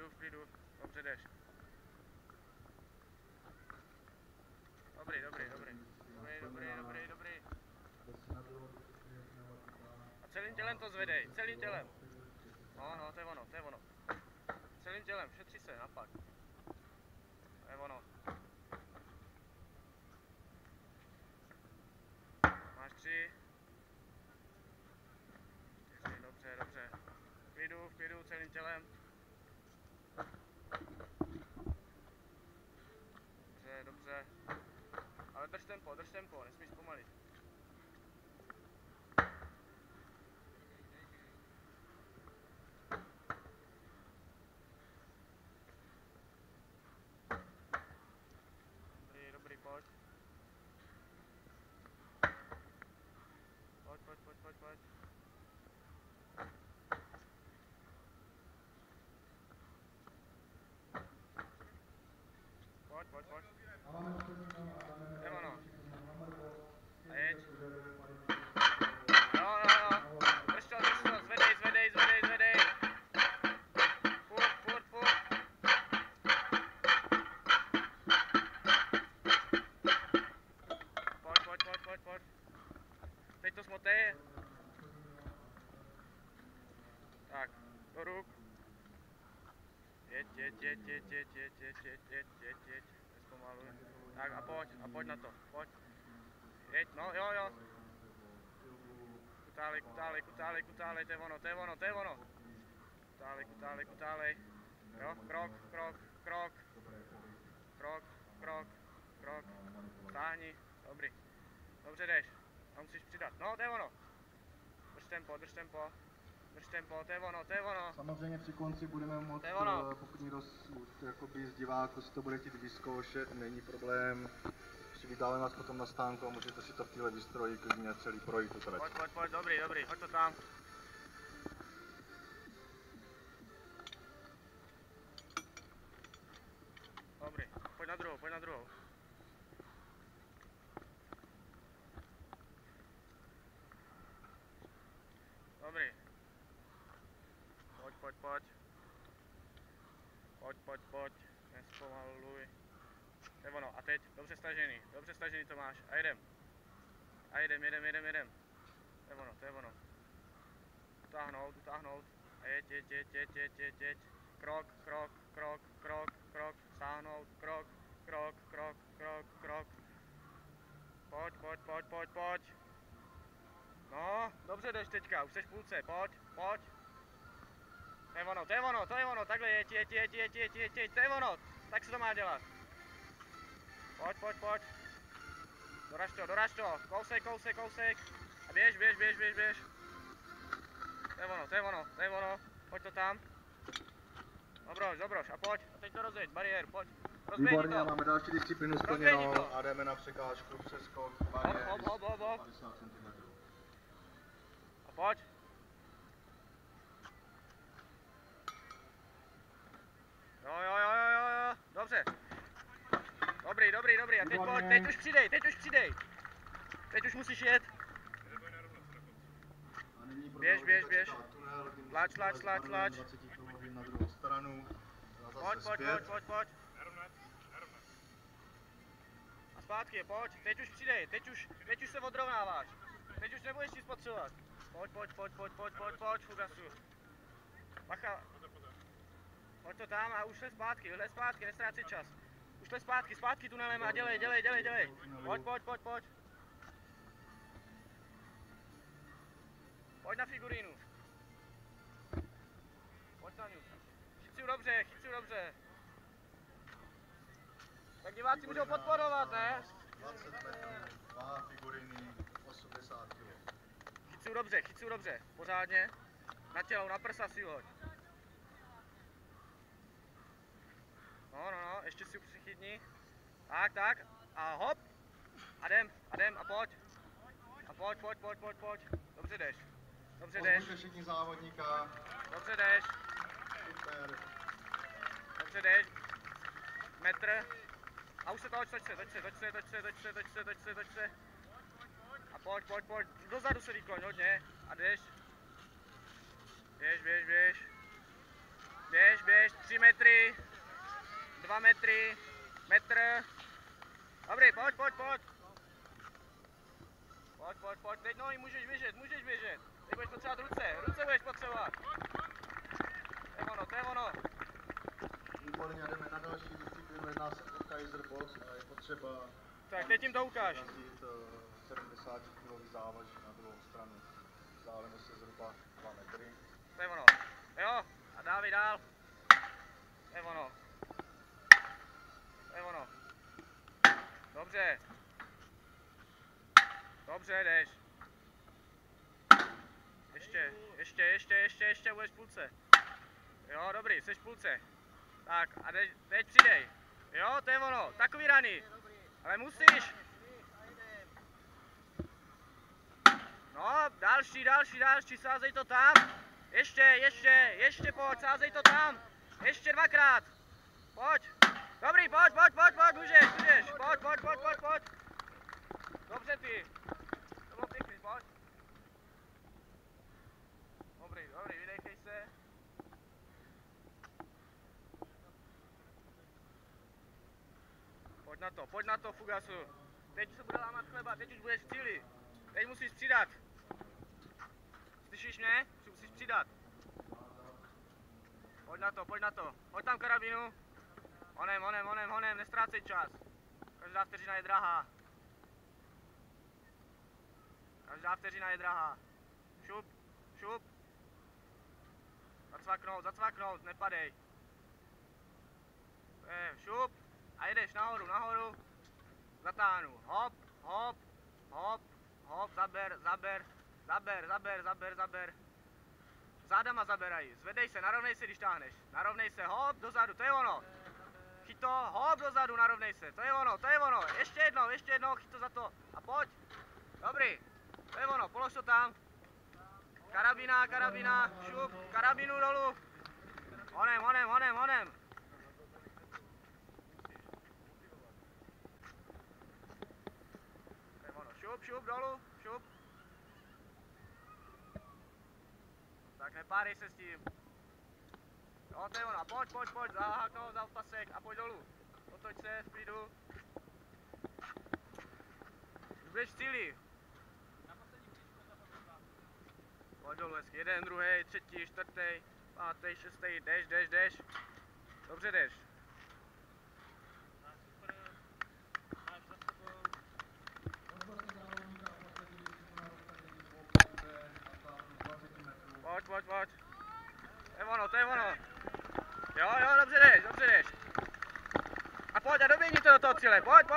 v klidu. Dobře jdeš. Dobrý. A celým tělem to zvedej, celým tělem. No, to je ono. Celým tělem, šetří se, napak. To je ono. Máš 3. 4, dobře. V klidu, celým tělem. Dobře. Ale drž tempo, nesmíš zpomalit. Dobrý, pojď. Pojď. Pojď. Je ono. A jeď. Jo. Drž to, zvedej. Furt. Pojď. Teď to smotej. Tak, do ruk. Jeď. Nespomaluj. Tak a pojď na to, pojď. Jeď, no, jo. Kutálej, to je ono. Kutálej. Jo, krok. Stáhni, dobrý. Dobře jdeš, a musíš přidat. No, to je ono. Drž tempo, to je ono. Samozřejmě při konci budeme moct, pokud někdo z diváků si to bude chtít vyzkoušet, není problém. Vydáme vás potom na stánku a můžete si to v téhle výstroji klidně celý projít tu trať. Pojď, dobrý, hoď to tam. Dobrý, pojď na druhou. Dobrý. Pojď. Nespomaluj. To je ono. A teď, dobře stažený to máš. A jedem. To je ono. Utáhnout. A jeď. Krok. Stáhnout. Krok. Pojď. No, dobře jdeš teďka, už jsi v půlce, pojď. To je ono, takhle jeď, to je ono, tak se to má dělat. Pojď. Doraž to, kousek. A běž. To je ono, pojď to tam. Dobroš, a pojď, a teď to rozjeď, bariér, pojď. Výborně, máme další disciplínu splněnou a jdeme na překážku, přeskok, bariér, hop. 50 cm. A pojď. Jo, dobře. Dobrý, a teď pojď, teď už přidej. Teď už musíš jet. Běž. Tlač. Na druhou stranu. Pojď. A zpátky, pojď, teď už přidej, teď už se odrovnáváš. Teď už nebudeš nic potřebovat. Pojď, fugasu. Bacha. Pojď to tam a už se zpátky, nestrácej čas. Už to zpátky tunelem a dělej. Pojď. Pojď na figurínu. Pojď na ní. Chyť si dobře. Tak diváci můžou podporovat, ne? 20 metrů, 2 figuríny, 80 kg. Chyť si dobře, pořádně. Na tělo, na prsa si hoď. No, ještě si přichytni. Tak, a hop. A jdem, a pojď. Dobře jdeš. Pozbuďte všichni závodníka. Dobře jdeš. Super. Dobře jdeš. Metr. A už se toč se. A pojď. Dozadu se výkloň hodně. A jdeš. Běž. 3, 3 metry, 2 metry, metr. Dobrý, pojď. Pojď, teď nohy, můžeš běžet. Teď budeš potřebovat ruce budeš potřebovat. To je ono. Výborně, jdeme na další disciplínu, jedná se o Kaiser Box a je potřeba... Tak teď jim to ukáž. 70 kg závaží na druhou stranu. Vzdálenost je zhruba 2 metry. To je ono. Jo, a dávej dál. To je ono. Dobře, jdeš. Ještě, budeš v půlce. Jo, dobrý, jsi v půlce. Tak, a teď přidej. Jo, to je ono, takový rany. Ale musíš. No, další, sázej to tam. Ještě, pojď, sázej to tam. Ještě 2krát. Pojď. Dobrý, pojď, můžeš. Pojď. Dobře ty. To bylo pěkný, pojď. Dobrý, vydechej se. Pojď na to, Fugasu. Teď se bude lámat chleba, teď už budeš v cíli. Teď musíš přidat. Slyšíš mě? Musíš přidat. Pojď na to. Pojď tam karabínu. Honem, nestrácej čas. Každá vteřina je drahá. Šup. Zacvaknout, nepadej. Šup. A jedeš nahoru. Zatáhnu. Hop, zaber. Zádama zaberají. Zvedej se, narovnej se, když táhneš. Narovnej se, hop, dozadu, to je ono. Chyť to, hop, dozadu, narovnej se, to je ono. Ještě jednou, chyť to za to. A pojď. Dobrý. To je ono, polož to tam. Karabína, šup, karabínu dolů. Honem. To je ono, šup dolů, šup. Tak nepádej se s tím. Jo, to je ono, pojď, zaháknout za pasek a pojď dolů. Otoč se, v klidu. Už budeš v cíli. Pojď dolů hezky, 1, 2, 3, 4, 5, 6, jdeš. Dobře jdeš. Pojď. To je ono. Jo, dobře jdeš. A pojď a doběhni to do toho cíle, pojď.